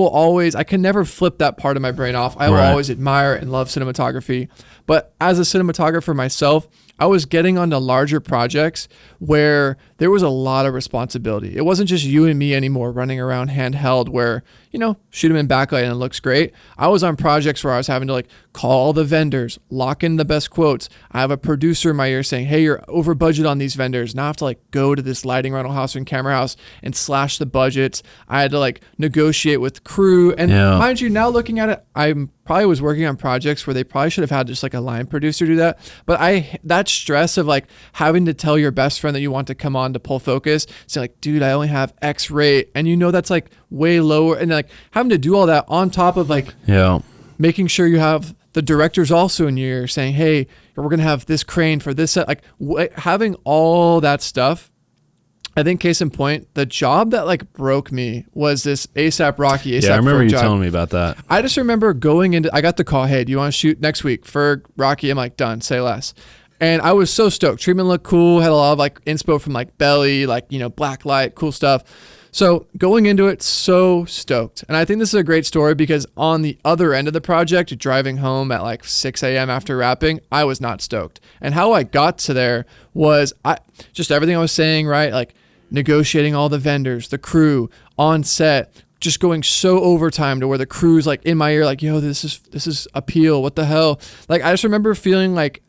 can never flip that part of my brain off. I will always admire and love cinematography. But as a cinematographer myself, I was getting onto larger projects where there was a lot of responsibility. It wasn't just you and me anymore running around handheld where, you know, shoot them in backlight and it looks great. I was on projects where I was having to like call the vendors, lock in the best quotes. I have a producer in my ear saying, hey, you're over budget on these vendors. Now I have to like go to this lighting rental house and camera house and slash the budgets. I had to like negotiate with crew. And mind you, now looking at it, I'm probably was working on projects where they probably should have had just like a line producer do that. But that stress of like having to tell your best friend that you want to come on to pull focus, say like, dude, I only have X rate. And you know, that's like way lower. And like having to do all that on top of like making sure you have the directors also in your ear saying, hey, we're going to have this crane for this set. Like having all that stuff. I think case in point, the job that like broke me was this ASAP Rocky. I remember you telling me about that. I just remember I got the call, hey, do you want to shoot next week for Rocky? I'm like, done, say less. And I was so stoked. Treatment looked cool, had a lot of like inspo from like Belly, like, you know, black light, cool stuff. So going into it, so stoked. And I think this is a great story because on the other end of the project, driving home at like 6 a.m. after wrapping, I was not stoked. And how I got to there was just everything I was saying, right? Like negotiating all the vendors, the crew on set, just going so overtime to where the crew's like in my ear, like, yo, this is appeal. What the hell? Like, I just remember feeling like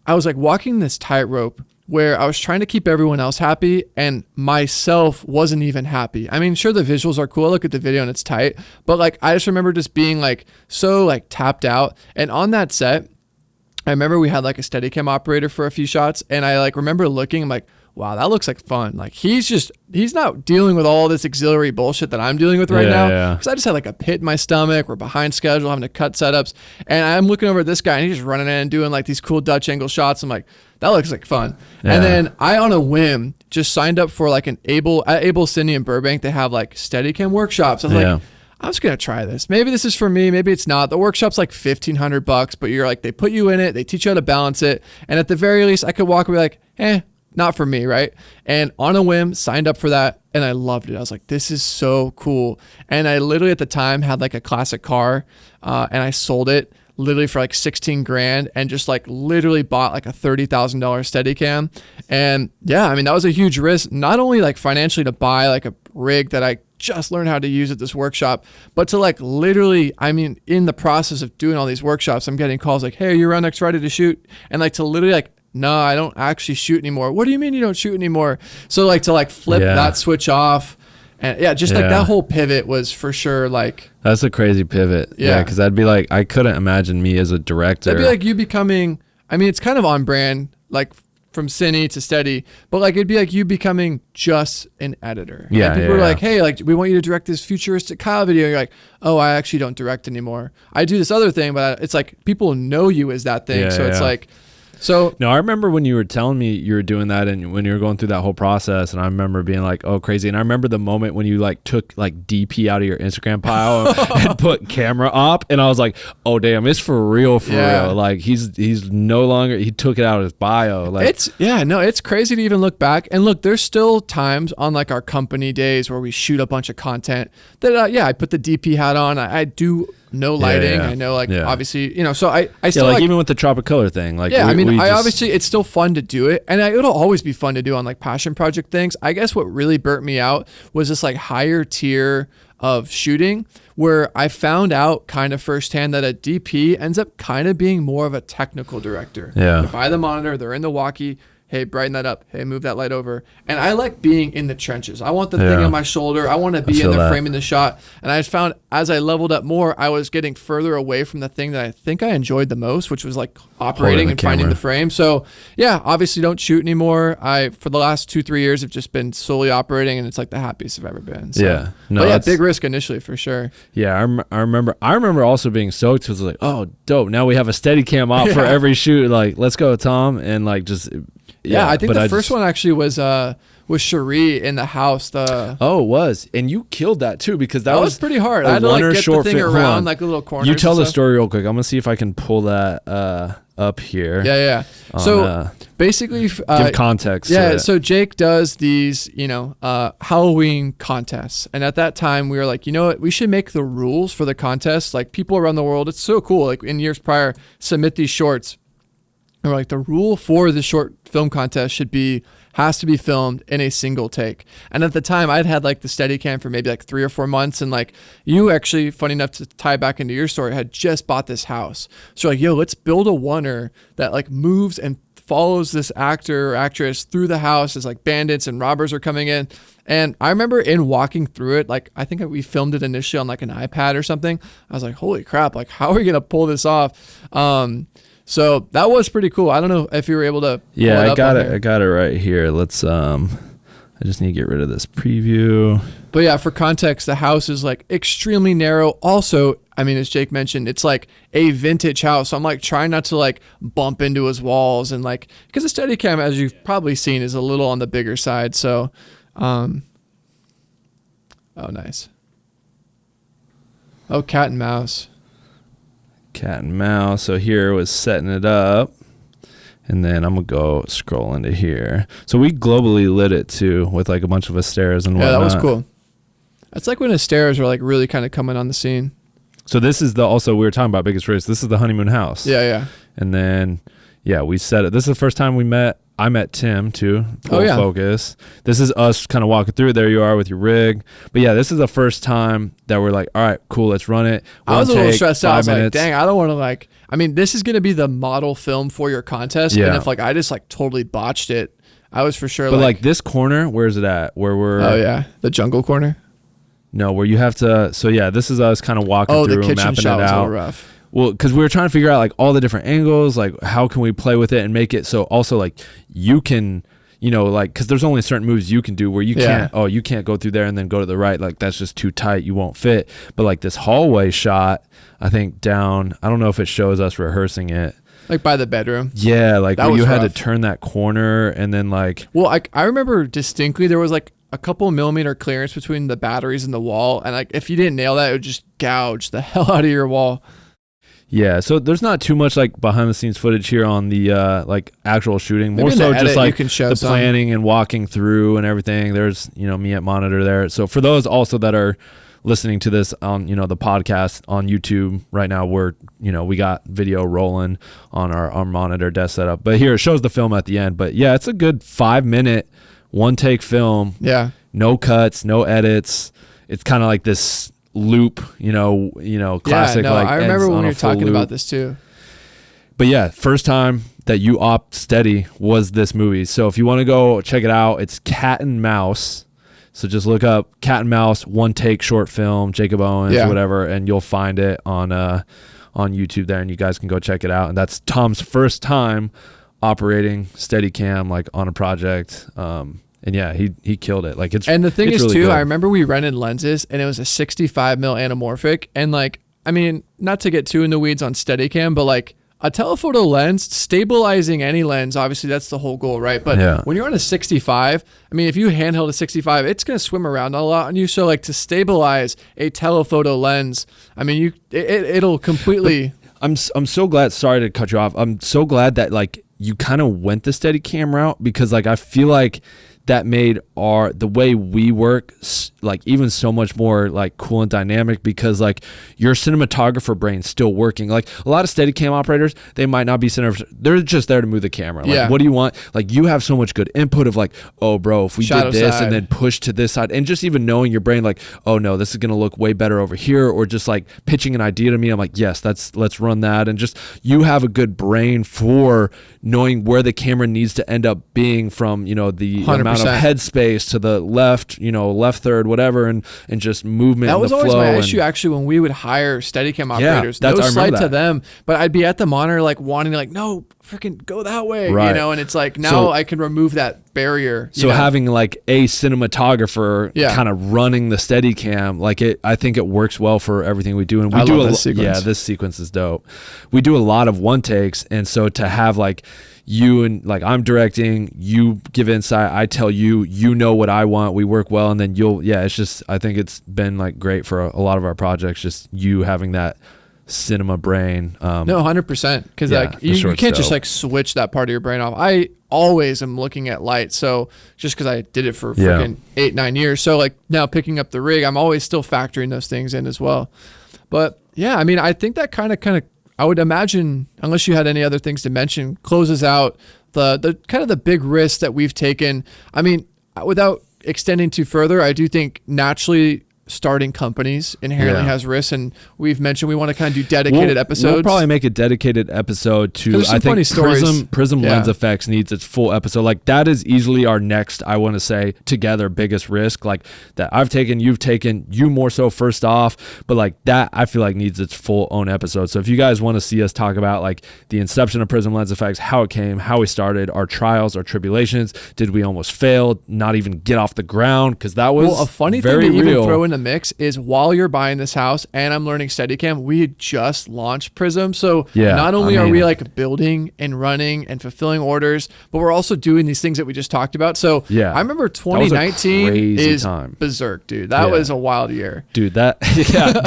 I was like walking this tightrope where I was trying to keep everyone else happy and myself wasn't even happy. I mean, sure, the visuals are cool. I look at the video and it's tight, but like, I just remember just being like, so like tapped out. And on that set, I remember we had like a Steadicam operator for a few shots. And I like remember looking, I'm like, wow, that looks like fun. Like he's not dealing with all this auxiliary bullshit that I'm dealing with right now. Because I just had like a pit in my stomach. We're behind schedule, having to cut setups. And I'm looking over at this guy and he's just running in and doing like these cool Dutch angle shots. I'm like, that looks like fun. Yeah. And then I, on a whim, just signed up for like at Able Cine in Burbank. They have like Steadicam workshops. I was like, I'm just gonna try this. Maybe this is for me. Maybe it's not. The workshop's like $1,500, but you're like, they put you in it. They teach you how to balance it. And at the very least, I could walk away like, not for me, right? And on a whim, signed up for that, and I loved it. I was like, this is so cool. And I literally at the time had like a classic car, and I sold it literally for like 16 grand and just like literally bought like a $30,000 Steadicam. And yeah, I mean, that was a huge risk, not only like financially to buy like a rig that I just learned how to use at this workshop, but to like literally, I mean, in the process of doing all these workshops, I'm getting calls like, hey, are you around next Friday to shoot? And like to literally like, no, I don't actually shoot anymore. What do you mean you don't shoot anymore? So like to like flip that switch off. And yeah, just like that whole pivot was for sure like. That's a crazy pivot. Yeah. Cause I'd be like, I couldn't imagine me as a director. It'd be like you becoming, I mean, it's kind of on brand, like from Cine to Steady, but like it'd be like you becoming just an editor. Yeah. Like people were like, hey, like we want you to direct this futuristic Kyle video. And you're like, oh, I actually don't direct anymore. I do this other thing, but it's like people know you as that thing. So it's like, so no, I remember when you were telling me you were doing that and when you were going through that whole process, and I remember being like, oh, crazy. And I remember the moment when you like took like DP out of your Instagram pile and put camera up, and I was like, oh damn, it's for real. Like he's no longer, he took it out of his bio. Like it's crazy to even look back. And look, there's still times on like our company days where we shoot a bunch of content that I put the DP hat on. I do no lighting. I know obviously, you know, so I still like even with the Tropicolor thing, like obviously it's still fun to do it, and it'll always be fun to do on like passion project things. I guess what really burnt me out was this like higher tier of shooting where I found out kind of firsthand that a DP ends up kind of being more of a technical director. Yeah. They're by the monitor, they're in the walkie. Hey, brighten that up. Hey, move that light over. And I like being in the trenches. I want the thing on my shoulder. I want to be in the frame in the shot. And I found as I leveled up more, I was getting further away from the thing that I think I enjoyed the most, which was like operating and finding the frame. So yeah, obviously don't shoot anymore. For the last 2-3 years, have just been solely operating, and it's like the happiest I've ever been. So. But big risk initially for sure. Yeah, I remember also being stoked because like, oh, dope. Now we have a Steadicam out for every shoot. Like, let's go, Tom, and like just. Yeah, I think the first one actually was Cherie in the house. It was, and you killed that too because that was pretty hard. I had to like get the thing around like a little corner. You tell the story real quick. I'm gonna see if I can pull that up here. Yeah. So basically, give context. Yeah. So Jake does these, Halloween contests, and at that time we were like, you know what, we should make the rules for the contest. Like people around the world, it's so cool. Like in years prior, submit these shorts. And we're like, the rule for the short film contest has to be filmed in a single take. And at the time I'd had like the Steadicam for maybe like 3 or 4 months. And like you actually, funny enough to tie back into your story, had just bought this house. So like, yo, let's build a oneer that like moves and follows this actor or actress through the house as like bandits and robbers are coming in. And I remember in walking through it, like I think we filmed it initially on like an iPad or something. I was like, holy crap, like how are we going to pull this off? So that was pretty cool. I don't know if you were able to. Yeah, I got it. I got it right here. Let's. I just need to get rid of this preview. But yeah, for context, the house is like extremely narrow. Also, I mean, as Jake mentioned, it's like a vintage house. So I'm like trying not to like bump into his walls and like because the Steadicam, as you've probably seen, is a little on the bigger side. So, oh, nice. Oh, cat and mouse. Cat and mouse. So here was setting it up, and then I'm gonna go scroll into here. So we globally lit it too with like a bunch of Asteras and whatnot. Yeah, that was cool. That's like when Asteras were like really kind of coming on the scene. So this is also we were talking about biggest risk. This is the honeymoon house. Yeah. And then we set it. This is the first time we met. I met Tim too. Full focus. This is us kind of walking through. There you are with your rig. But yeah, this is the first time that we're like, all right, cool, let's run it. I was a little stressed out. I was like, dang, I don't want to like. I mean, this is gonna be the model film for your contest. Yeah. And if like I just like totally botched it, I was for sure. But like this corner, where's it at? Where we're? Oh yeah, the jungle corner. No, where you have to. So yeah, this is us kind of walking through, the kitchen mapping shot it was out. A little rough. Well, because we were trying to figure out like all the different angles, like how can we play with it and make it so also like you can, like because there's only certain moves you can do where you can't. Oh, you can't go through there and then go to the right. Like that's just too tight. You won't fit. But like this hallway shot, I think down. I don't know if it shows us rehearsing it. Like by the bedroom. Yeah, like where you had to turn that corner and then like. Well, I remember distinctly there was like a couple millimeter clearance between the batteries and the wall, and like if you didn't nail that, it would just gouge the hell out of your wall. Yeah, so there's not too much like behind the scenes footage here on the like actual shooting. Maybe More in the so edit, just like you can show the some. planning and walking through and everything. There's, you know, me at monitor there. So for those also that are listening to this on, you know, the podcast on YouTube right now, we're, you know, we got video rolling on our monitor desk setup. But here it shows the film at the end. But yeah, it's a good 5-minute one take film. Yeah. No cuts, no edits. It's kind of like this loop, you know, classic. Yeah, no, like I remember when we were talking loop. about this too. But yeah, first time that you opt steady was this movie. So if you want to go check it out, it's Cat and Mouse. So just look up Cat and Mouse one take short film, Jakob Owens, whatever, and you'll find it on YouTube there, and you guys can go check it out. And that's Tom's first time operating Steadicam like on a project. And yeah, he killed it. Like and the thing is really too, good. I remember we rented lenses and it was a 65 mil anamorphic, and like, I mean, not to get too in the weeds on Steadicam, but like a telephoto lens, stabilizing any lens, obviously that's the whole goal, right? But when you're on a 65, I mean, if you handheld a 65, it's going to swim around a lot on you. So like to stabilize a telephoto lens, I mean, it'll completely. But I'm so glad. Sorry to cut you off. I'm so glad that like you kind of went the Steadicam route, because like I feel like that made the way we work like even so much more like cool and dynamic, because like your cinematographer brain's still working. Like a lot of Steadicam operators, they might not be they're just there to move the camera. Like what do you want? Like you have so much good input of like, oh bro, if we shadow did this side, and then push to this side, and just even knowing your brain like, oh no, this is gonna look way better over here, or just like pitching an idea to me, I'm like, yes, let's run that. And just you have a good brain for knowing where the camera needs to end up being from, you know, the 100%. amount of headspace to the left, you know, left third, whatever, and just movement. That was the always flow my and, issue actually when we would hire Steadicam operators. I No remember slight to that. them, but I'd be at the monitor like wanting to like, no, freaking go that way, Right. you know, and it's like now So- I can remove that barrier. So having like a cinematographer kind of running the Steadicam, like I think it works well for everything we do. And we I do love this sequence. Yeah, this sequence is dope. We do a lot of one takes, and so to have like you and like I'm directing, you give insight, I tell you, you know what I want, we work well, and then it's just, I think it's been like great for a lot of our projects, just you having that cinema brain. No, 100%, because like you can't just like switch that part of your brain off. I always am looking at light, so just because I did it for freaking 8-9 years, so like now picking up the rig, I'm always still factoring those things in as well. But yeah, I mean, I think that kind of I would imagine, unless you had any other things to mention, closes out the kind of the big risks that we've taken. I mean, without extending too further, I do think naturally starting companies inherently has risks, and we've mentioned we want to kind of do dedicated episodes. We'll probably make a dedicated episode to, I think Prism Lens Effects needs its full episode. Like that is easily our next, I want to say, together biggest risk, like that I've taken, you've taken, you more so first off, but like that I feel like needs its full own episode. So if you guys want to see us talk about like the inception of Prism Lens Effects, how it came, how we started, our trials, our tribulations, did we almost fail, not even get off the ground, because that was a funny very thing to real. even throw in the mix is while you're buying this house and I'm learning Steadicam, we had just launched Prism. So not only are we like building and running and fulfilling orders, but we're also doing these things that we just talked about. So I remember 2019 is berserk, dude. That was a wild year. Dude, that,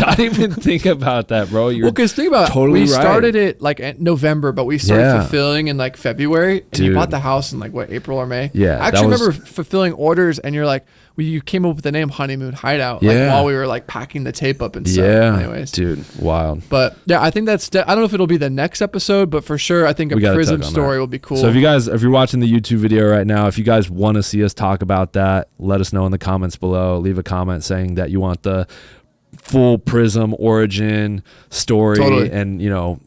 not even think about that, bro. You're because think about totally we started it like in November, but we started fulfilling in like February, and you bought the house in like what, April or May? Yeah. I actually remember fulfilling orders, and you're like, you came up with the name Honeymoon Hideout while we were like packing the tape up and stuff. Anyways, dude, wild. But yeah, I think I don't know if it'll be the next episode, but for sure, I think a Prism story will be cool. So if you're watching the YouTube video right now, if you guys want to see us talk about that, let us know in the comments below. Leave a comment saying that you want the full Prism origin story, and you know,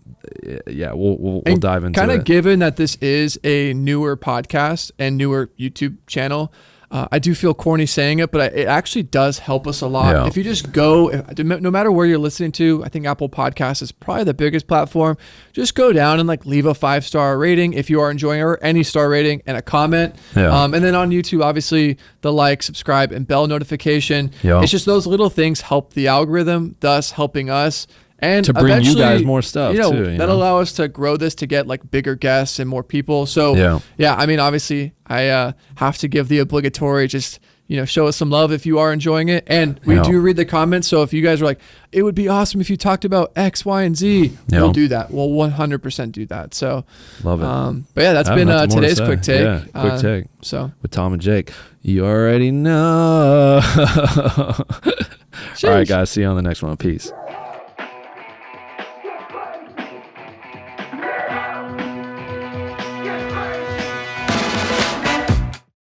we'll dive into it. Kind of given that this is a newer podcast and newer YouTube channel, I do feel corny saying it, but it actually does help us a lot. Yeah. If you just go, no matter where you're listening to, I think Apple Podcasts is probably the biggest platform. Just go down and like leave a 5-star rating if you are enjoying it, or any star rating and a comment. And then on YouTube, obviously the like, subscribe, and bell notification. It's just those little things help the algorithm, thus helping us. And to bring you guys more stuff too. That'll allow us to grow this to get like bigger guests and more people. So I mean, obviously I have to give the obligatory just show us some love if you are enjoying it. And we do read the comments. So if you guys are like, it would be awesome if you talked about X, Y, and Z, we'll do that. We'll 100% do that. So love it. But yeah, that's been today's quick take. Yeah, quick take. So with Tom and Jake, you already know. All right, guys. See you on the next one. Peace.